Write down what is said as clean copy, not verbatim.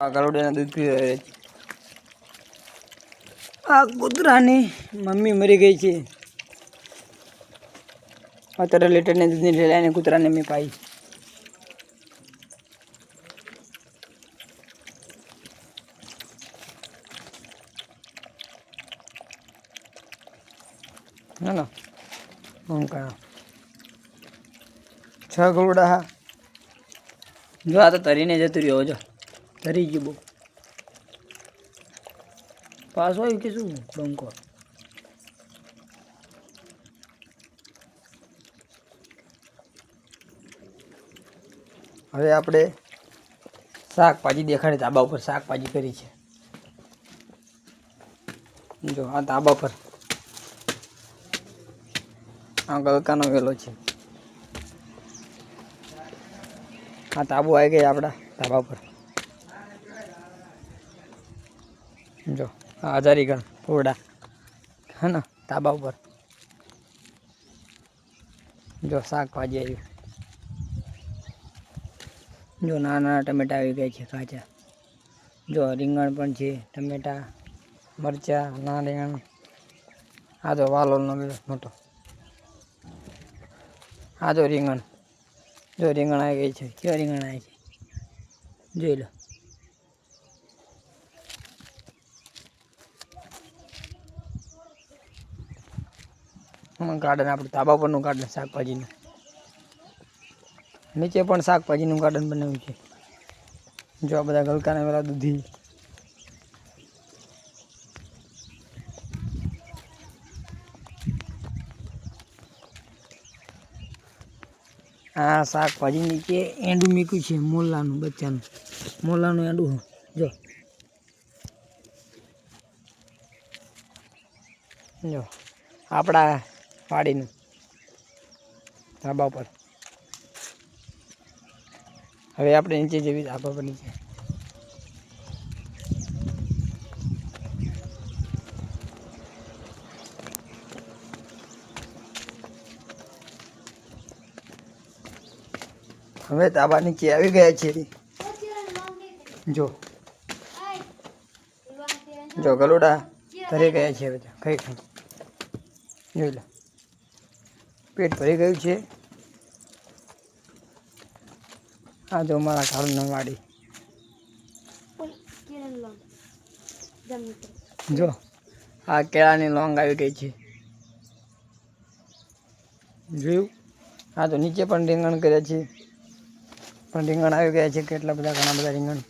ગરુડિયાના દૂધ પી રહ્યા છે. આ કૂતરાની મમ્મી મરી ગઈ છે. અત્યારે લીટરને દૂધની ઢેલાઈને કૂતરાને મેં પાઈ. ના હું કહો 6 ગરુડા. જો આ તો તરીને જતું રહ્યો. જો તરી ગયું બહુ. પાછો આવ્યું કે શું બંકો. હવે આપણે શાકભાજી દેખાડે. ધાબા ઉપર શાકભાજી કરી છે. જો આ ધાબા પર આ ગલકાનો વેલો છે. આ તાબુ આવી ગઈ આપણા ધાબા પર. જો આ હજારીગણ ફોરડા હે ને ધાબા ઉપર. જો શાકભાજી આવ્યું. જો નાના નાના ટમેટા આવી ગયા છે કાચા. જો રીંગણ પણ છે, ટમેટા, મરચાં, નાના રીંગણ. આ તો વાલોલનો મોટો. આ તો રીંગણ. જો રીંગણ આવી ગઈ છે. કેવા રીંગણ આવી છે જોઈ લો. ગાર્ડન આપણું ધાબા પરનું ગાર્ડન શાકભાજીનું. નીચે પણ શાકભાજીનું ગાર્ડન બનાવ્યું છે. જો આ બધા ગલકાના વેલા દૂધી. આ શાકભાજી નીચે એંડું મૂક્યું છે. મોલાનું બચ્ચાનું. મોલાનું એંડું. જો જો આપણા વાડીનું ધાબા પર. હવે આપણે નીચે જેવી ધાબા પર નીચે. હવે ધાબા નીચે આવી ગયા છે. જો જો ગલુડા ભરી ગયા છે. બધા ખાઈ ખાઈ જોઈ લો. પેટ ભરી ગયું છે. આ જો મારા ઘરના વાડી. જો આ કેળાની લોંગ આવી ગઈ છે. જોયું. આ તો નીચે પણ રીંગણ કર્યા છે. પણ રીંગણ આવી ગયા છે. કેટલા બધા ઘણા બધા રીંગણ.